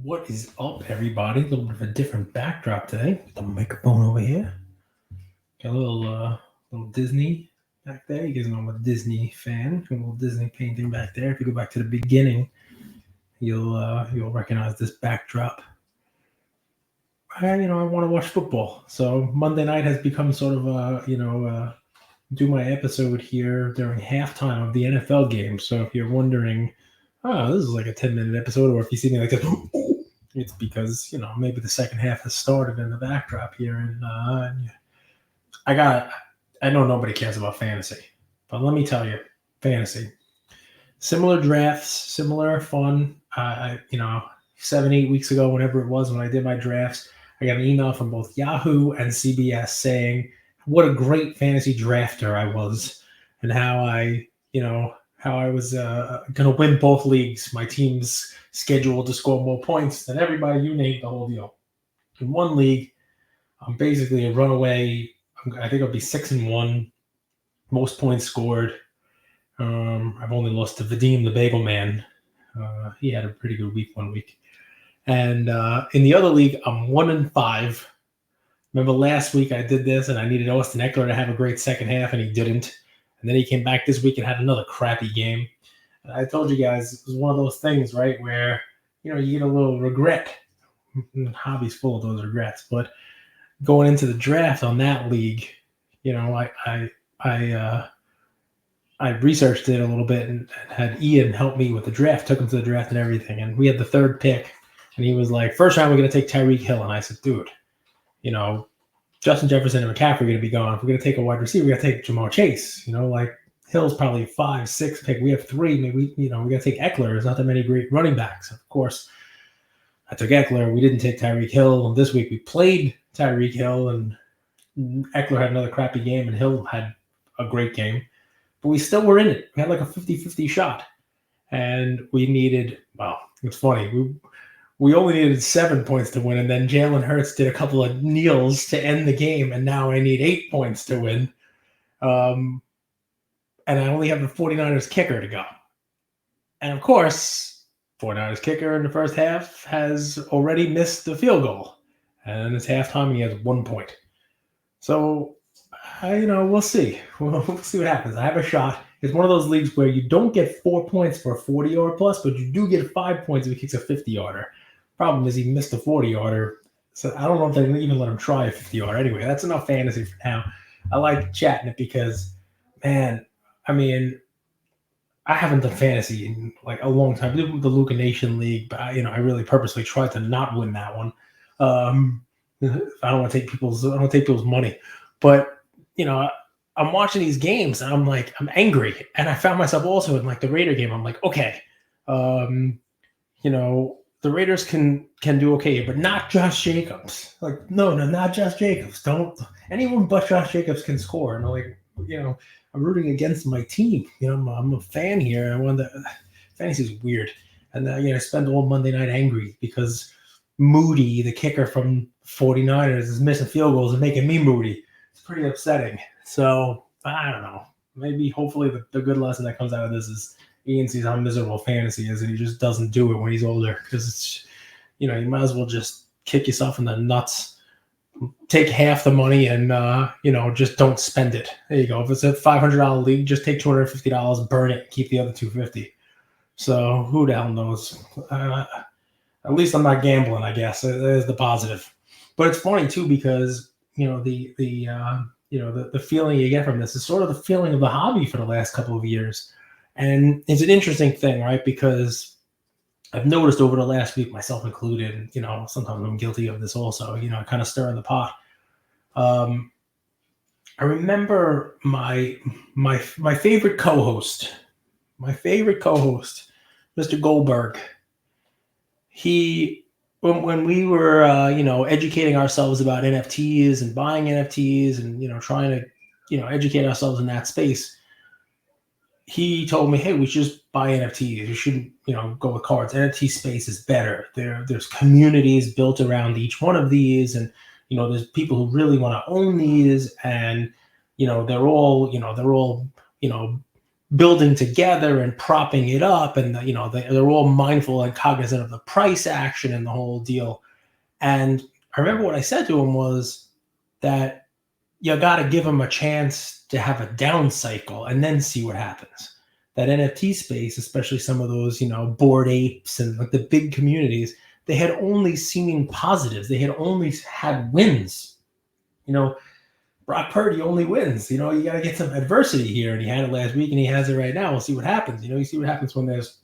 What is up, everybody? A little bit of a different backdrop today. The microphone over here. Got a little Disney back there. You guys know I'm a Disney fan. A little Disney painting back there. If you go back to the beginning, you'll recognize this backdrop. I want to watch football, so Monday night has become sort of do my episode here during halftime of the NFL game. So if you're wondering, oh, this is like a 10-minute episode, or if you see me like this, it's because maybe the second half has started in the backdrop here, and I know nobody cares about fantasy, but let me tell you, fantasy, similar drafts, similar fun. 7-8 weeks ago, whenever it was when I did my drafts, I got an email from both Yahoo and CBS saying what a great fantasy drafter I was, and how I was going to win both leagues. My team's scheduled to score more points than everybody. You name the whole deal. In one league, I'm basically a runaway. I think I'll be 6-1, most points scored. I've only lost to Vadim the Bagel Man. He had a pretty good week one week. And in the other league, I'm 1-5. Remember last week I did this and I needed Austin Eckler to have a great second half, and he didn't. And then he came back this week and had another crappy game. And I told you guys it was one of those things, right, where you get a little regret. Hobby's full of those regrets. But going into the draft on that league, I researched it a little bit and had Ian help me with the draft, took him to the draft and everything. And we had the third pick, and he was like, first round, we're going to take Tyreek Hill. And I said, dude, Justin Jefferson and McCaffrey are going to be gone. If we're going to take a wide receiver, we got to take Jamar Chase. Hill's probably 5, 6 pick. We have 3. Maybe we got to take Eckler. There's not that many great running backs. Of course, I took Eckler. We didn't take Tyreek Hill. And this week we played Tyreek Hill, and Eckler had another crappy game, and Hill had a great game. But we still were in it. We had like a 50-50 shot. And we needed, well, it's funny. We only needed 7 points to win, and then Jalen Hurts did a couple of kneels to end the game, and now I need 8 points to win. And I only have the 49ers kicker to go. And of course, 49ers kicker in the first half has already missed the field goal. And it's halftime, and he has 1 point. So, we'll see. We'll see what happens. I have a shot. It's one of those leagues where you don't get 4 points for a 40-yard plus, but you do get 5 points if he kicks a 50-yarder. Problem is he missed a 40-yarder, so I don't know if they even let him try a 50-yarder. Anyway, that's enough fantasy for now. I like chatting it because, man, I haven't done fantasy in like a long time. I did with the Luca Nation League, but I really purposely tried to not win that one. I don't want to take people's money, but I'm watching these games and I'm angry, and I found myself also in like the Raider game. I'm like, okay, the Raiders can do okay, but not Josh Jacobs. Like, no, not Josh Jacobs. Don't anyone but Josh Jacobs can score. And I'm rooting against my team. I'm a fan here. I want fantasy is weird, and I spend all Monday night angry because Moody, the kicker from 49ers, is missing field goals and making me moody. It's pretty upsetting. So I don't know. Maybe hopefully the good lesson that comes out of this is Ian sees how miserable fantasy is, and he just doesn't do it when he's older, because it's you might as well just kick yourself in the nuts, take half the money, and just don't spend it. There you go. If it's a $500 league, just take $250, burn it, keep the other $250. So who the hell knows? At least I'm not gambling, I guess. There's the positive. But it's funny too, because the feeling you get from this is sort of the feeling of the hobby for the last couple of years. And it's an interesting thing, right? Because I've noticed over the last week, myself included, sometimes I'm guilty of this also, kind of stirring the pot. I remember my favorite co-host, Mr. Goldberg. When we were, educating ourselves about NFTs and buying NFTs and, trying to, educate ourselves in that space, he told me, hey, we should just buy NFTs. You shouldn't, go with cards. NFT space is better. There's communities built around each one of these, and there's people who really want to own these, and they're all building together and propping it up, and they're all mindful and cognizant of the price action and the whole deal. And I remember what I said to him was that you got to give them a chance to have a down cycle and then see what happens. That NFT space, especially some of those, Bored Apes and like the big communities, they had only seen positives. They had only had wins. Brock Purdy only wins. You got to get some adversity here, and he had it last week, and he has it right now. We'll see what happens. You see what happens when there's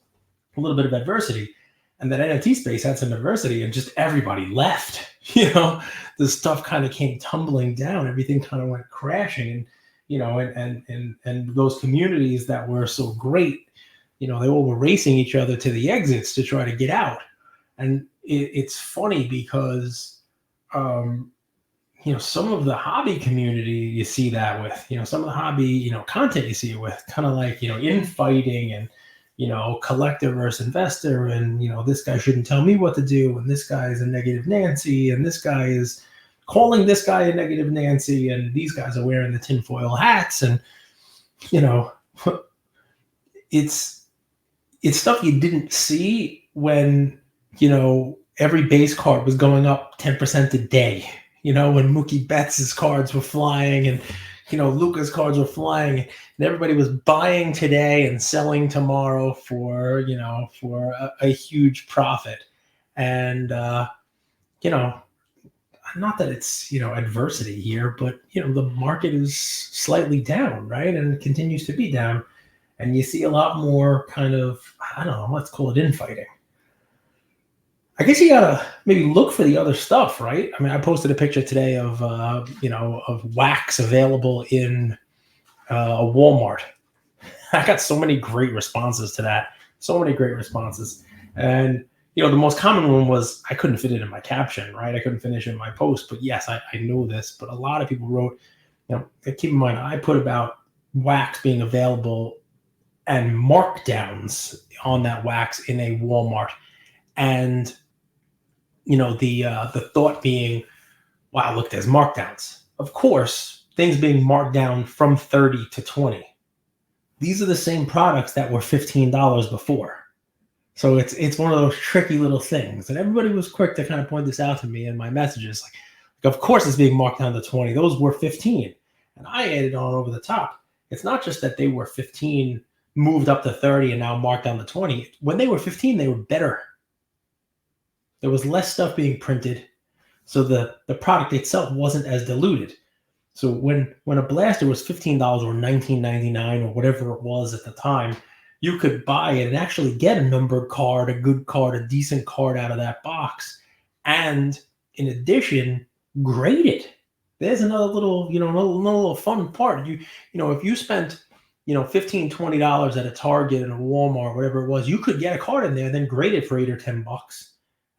a little bit of adversity. And that NFT space had some adversity, and just everybody left. The stuff kind of came tumbling down. Everything kind of went crashing, and those communities that were so great, they all were racing each other to the exits to try to get out. And it's funny because, some of the hobby community you see that with, some of the hobby, content you see it with, kind of like, infighting and, collector versus investor, and this guy shouldn't tell me what to do, and this guy is a negative Nancy, and this guy is calling this guy a negative Nancy, and these guys are wearing the tinfoil hats, and it's stuff you didn't see when every base card was going up 10% a day. When Mookie Betts' cards were flying, and Luka's cards were flying, and everybody was buying today and selling tomorrow for a huge profit. And not that it's adversity here, but the market is slightly down, right? And it continues to be down, and you see a lot more kind of, I don't know, let's call it infighting. I guess you gotta maybe look for the other stuff, right? I mean, I posted a picture today of of wax available in a Walmart. I got so many great responses to that. So many great responses. And the most common one was I couldn't fit it in my caption, right? I couldn't finish in my post. But yes, I know this. But a lot of people wrote, keep in mind, I put about wax being available and markdowns on that wax in a Walmart. And the thought being, wow, look, there's markdowns. Of course, things being marked down from 30 to 20. These are the same products that were $15 before. So it's one of those tricky little things. And everybody was quick to kind of point this out to me in my messages. Like, of course it's being marked down to 20. Those were 15. And I added on over the top. It's not just that they were 15, moved up to 30, and now marked down to 20. When they were 15, they were better. There was less stuff being printed, so the product itself wasn't as diluted. So when a blaster was $15 or $19.99 or whatever it was at the time, you could buy it and actually get a numbered card, a good card, a decent card out of that box, and in addition, grade it. There's another little, another little fun part. If you spent $15, $20 at a Target and a Walmart, whatever it was, you could get a card in there, then grade it for $8 or $10.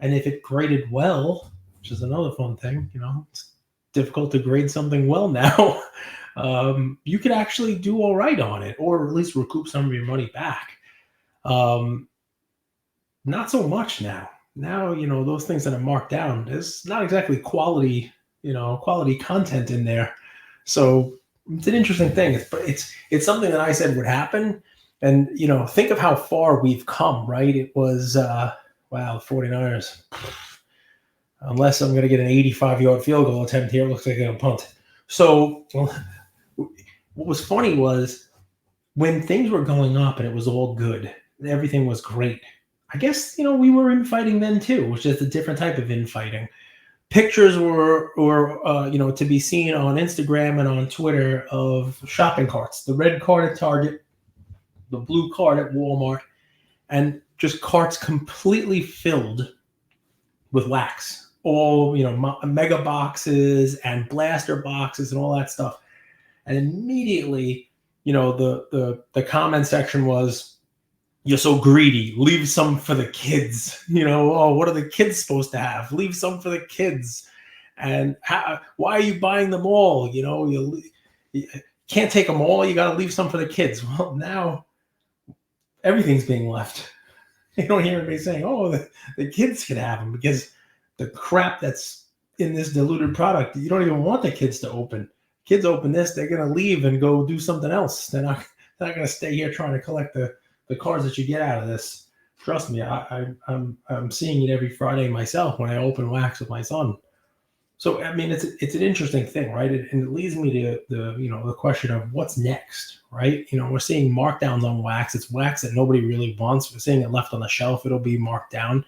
And if it graded well, which is another fun thing, it's difficult to grade something well now, you could actually do all right on it, or at least recoup some of your money back. Not so much now. Now, those things that are marked down, there's not exactly quality content in there. So it's an interesting thing. It's something that I said would happen. And, think of how far we've come, right? It was... wow, the 49ers. Unless I'm going to get an 85-yard field goal attempt here, it looks like I'm going to punt. So what was funny was when things were going up and it was all good, everything was great. I guess, we were infighting then too, which is a different type of infighting. Pictures were to be seen on Instagram and on Twitter of shopping carts. The red cart at Target, the blue cart at Walmart, and just carts completely filled with wax. All, mega boxes and blaster boxes and all that stuff. And immediately, the comment section was, "You're so greedy. Leave some for the kids." Oh, what are the kids supposed to have? Leave some for the kids. And why are you buying them all? You can't take them all. You got to leave some for the kids. Well, now everything's being left. You don't hear anybody saying, "Oh, the kids can have them," because the crap that's in this diluted product, you don't even want the kids to open. Kids open this, they're going to leave and go do something else. They're not not going to stay here trying to collect the cards that you get out of this. Trust me, I'm seeing it every Friday myself when I open wax with my son. So I mean, it's an interesting thing, right? And it leads me to the question of what's next, right? We're seeing markdowns on wax. It's wax that nobody really wants. We're seeing it left on the shelf. It'll be marked down.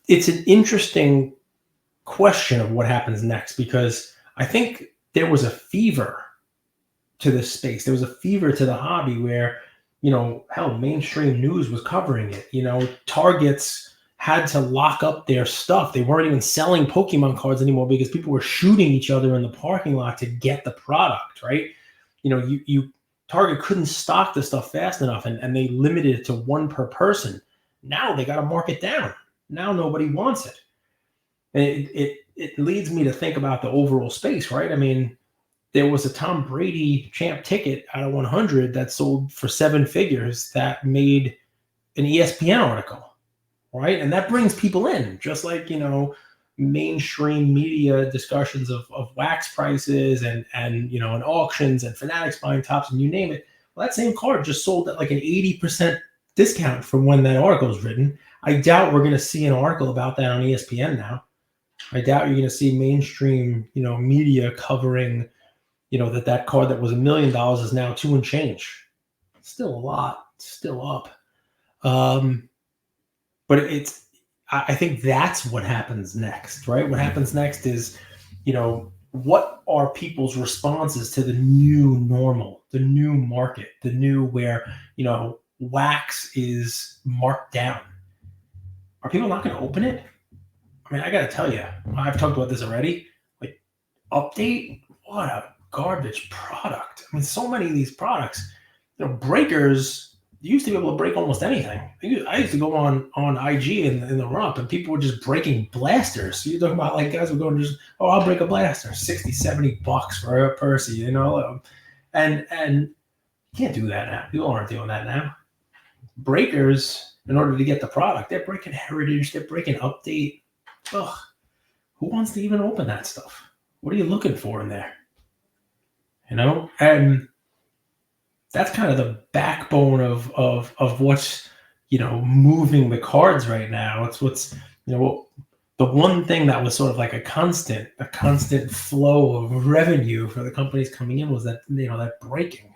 It's an interesting question of what happens next, because I think there was a fever to this space. There was a fever to the hobby where, hell, mainstream news was covering it. Targets had to lock up their stuff. They weren't even selling Pokemon cards anymore because people were shooting each other in the parking lot to get the product, right? Target couldn't stock the stuff fast enough, and they limited it to one per person. Now they got to mark it down. Now nobody wants it. And it leads me to think about the overall space, right? I mean, there was a Tom Brady champ ticket out of 100 that sold for 7 figures that made an ESPN article, right? And that brings people in, just like, mainstream media discussions of wax prices and auctions and fanatics buying tops and you name it. Well, that same card just sold at like an 80% discount from when that article was written. I doubt we're going to see an article about that on ESPN now. I doubt you're going to see mainstream, media covering, that card that was $1 million is now 2 and change. Still a lot, still up. But I think that's what happens next, right? What happens next is, what are people's responses to the new normal, the new market, the new where, wax is marked down? Are people not going to open it? I mean, I got to tell you, I've talked about this already. Like, Update, what a garbage product. I mean, so many of these products, breakers, you used to be able to break almost anything. I used to go on IG in the rump, and people were just breaking blasters. So you're talking about like guys were going just, I'll break a blaster, $60-$70 for a Percy, and you can't do that now. People aren't doing that now. Breakers, in order to get the product, they're breaking Heritage, they're breaking Update. Ugh, who wants to even open that stuff? What are you looking for in there? And that's kind of the backbone of what's moving the cards right now. It's what's the one thing that was sort of like a constant flow of revenue for the companies coming in was that that breaking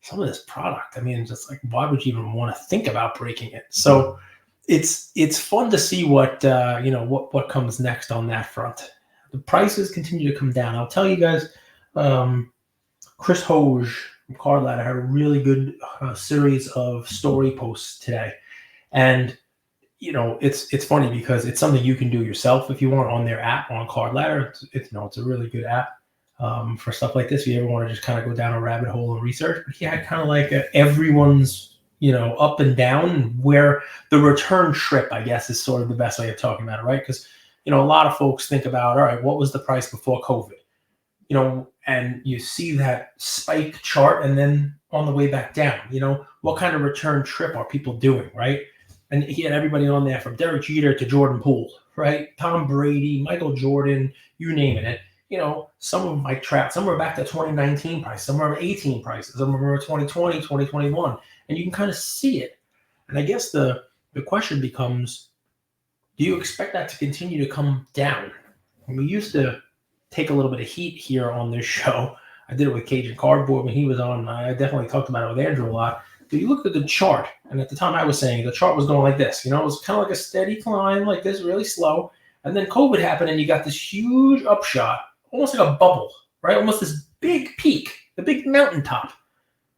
some of this product. I mean, just like, why would you even want to think about breaking it? So it's fun to see what what comes next on that front. The prices continue to come down. I'll tell you guys, Chris Hoge from Card Ladder had a really good series of story posts today, and it's funny because it's something you can do yourself if you want on their app on Card Ladder. It's a really good app for stuff like this. If you ever want to just kind of go down a rabbit hole and research, but he had kind of like everyone's up and down, where the return trip, I guess, is sort of the best way of talking about it, right? Because a lot of folks think about, all right, what was the price before COVID? And you see that spike chart, and then on the way back down, what kind of return trip are people doing, right? And he had everybody on there from Derek Jeter to Jordan Poole, right? Tom Brady, Michael Jordan, you name it. And, some of them might trap. Some are back to 2019 price. Some are 18 prices. Some are 2020, 2021. And you can kind of see it. And I guess the question becomes, do you expect that to continue to come down? And we used to take a little bit of heat here on this show. I did it with Cajun Cardboard when he was on. I definitely talked about it with Andrew a lot. But you look at the chart, and at the time I was saying the chart was going like this. It was kind of like a steady climb, like this, really slow. And then COVID happened, and you got this huge upshot, almost like a bubble, right? Almost this big peak, the big mountaintop,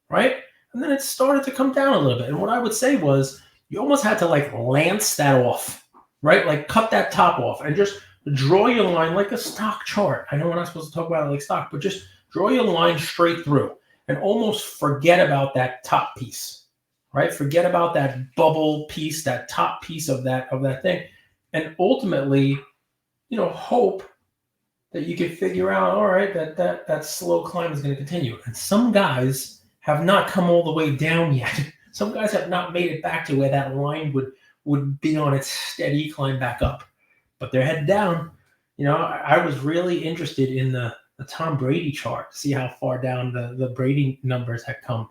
right? And then it started to come down a little bit. And what I would say was you almost had to like lance that off, right? Like cut that top off and just draw your line like a stock chart. I know we're not supposed to talk about it like stock, but just draw your line straight through and almost forget about that top piece, right? Forget about that bubble piece, that top piece of that thing. And ultimately, hope that you can figure out, all right, that slow climb is going to continue. And some guys have not come all the way down yet. Some guys have not made it back to where that line would be on its steady climb back up. But they're headed down. I was really interested in the the Tom Brady chart, see how far down the Brady numbers had come.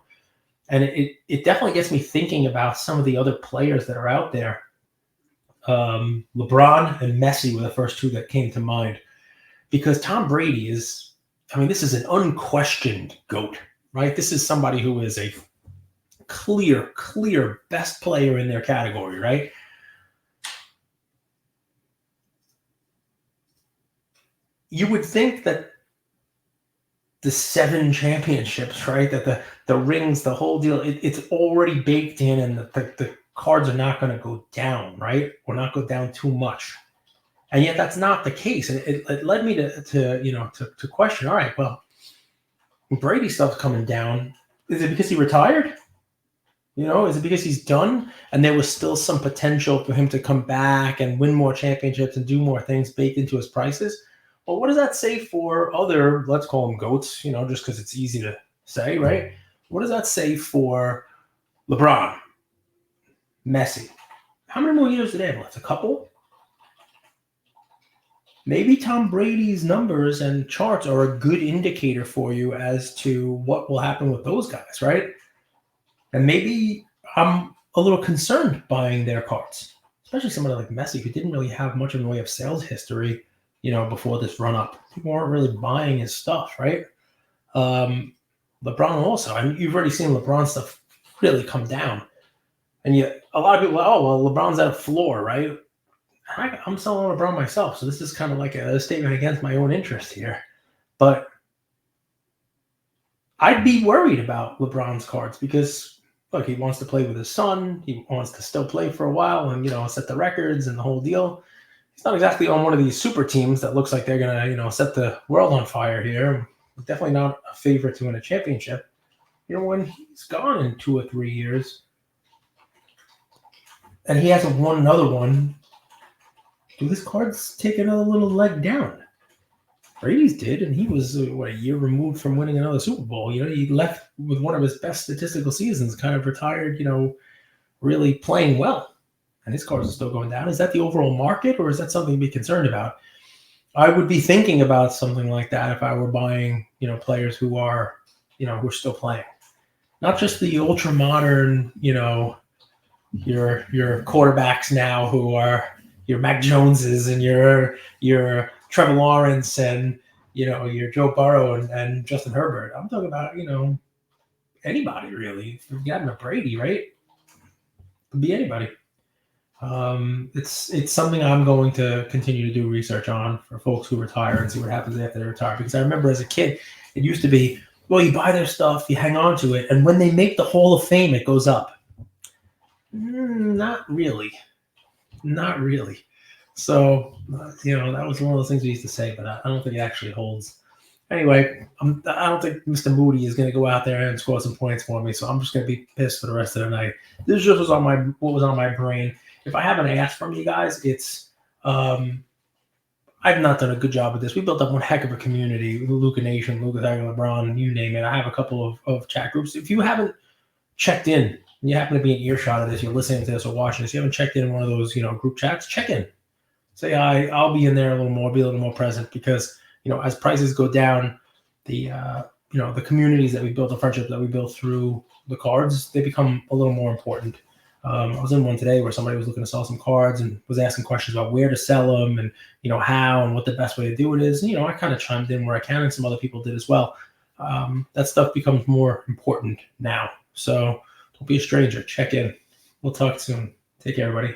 And it definitely gets me thinking about some of the other players that are out there. LeBron and Messi were the first two that came to mind, because Tom Brady is, I mean, this is an unquestioned GOAT, right? This is somebody who is a clear best player in their category, right? You would think that the 7 championships, right? That the rings, the whole deal, it's already baked in, and the cards are not going to go down, right? Or not go down too much. And yet that's not the case. And it led me to question, all right, well, Brady stuff's coming down. Is it because he retired? Is it because he's done and there was still some potential for him to come back and win more championships and do more things baked into his prices? Well, what does that say for other, let's call them GOATs, just because it's easy to say, right? What does that say for LeBron, Messi? How many more years do they have left? A couple? Maybe Tom Brady's numbers and charts are a good indicator for you as to what will happen with those guys, right? And maybe I'm a little concerned buying their cards, especially somebody like Messi, who didn't really have much in the way of sales history, before this run up. People aren't really buying his stuff, right? LeBron also. I mean, you've already seen LeBron stuff really come down. And yet a lot of people, LeBron's at a floor, right? I'm selling LeBron myself, so this is kind of like a statement against my own interest here. But I'd be worried about LeBron's cards because, look, he wants to play with his son. He wants to still play for a while and, set the records and the whole deal. He's not exactly on one of these super teams that looks like they're going to, set the world on fire here. Definitely not a favorite to win a championship. When he's gone in 2 or 3 years and he hasn't won another one, do his cards take another little leg down? Brady's did, and he was, a year removed from winning another Super Bowl. He left with one of his best statistical seasons, kind of retired, really playing well. And his cards are still going down. Is that the overall market, or is that something to be concerned about? I would be thinking about something like that if I were buying, players who are, who are still playing. Not just the ultra modern, your quarterbacks now who are your Mac Joneses and your Trevor Lawrence and your Joe Burrow and Justin Herbert. I'm talking about anybody really. Forgetting about Brady, right? Could be anybody. It's something I'm going to continue to do research on for folks who retire and see what happens after they retire. Because I remember as a kid, it used to be, well, you buy their stuff, you hang on to it, and when they make the Hall of Fame, it goes up. Not really. So, that was one of those things we used to say, but I don't think it actually holds. Anyway, I don't think Mr. Moody is going to go out there and score some points for me, so I'm just going to be pissed for the rest of the night. This just was what was on my brain. If I haven't asked from you guys, it's I've not done a good job with this. We built up one heck of a community, Luca Nation, Luca Tiger, LeBron, you name it. I have a couple of chat groups. If you haven't checked in, and you happen to be in earshot of this, you're listening to this or watching this, you haven't checked in one of those, group chats, check in. Say hi. I'll be in there a little more, be a little more present because, as prices go down, the communities that we built, the friendships that we built through the cards, they become a little more important. I was in one today where somebody was looking to sell some cards and was asking questions about where to sell them and, how and what the best way to do it is. And, I kind of chimed in where I can, and some other people did as well. That stuff becomes more important now. So don't be a stranger. Check in. We'll talk soon. Take care, everybody.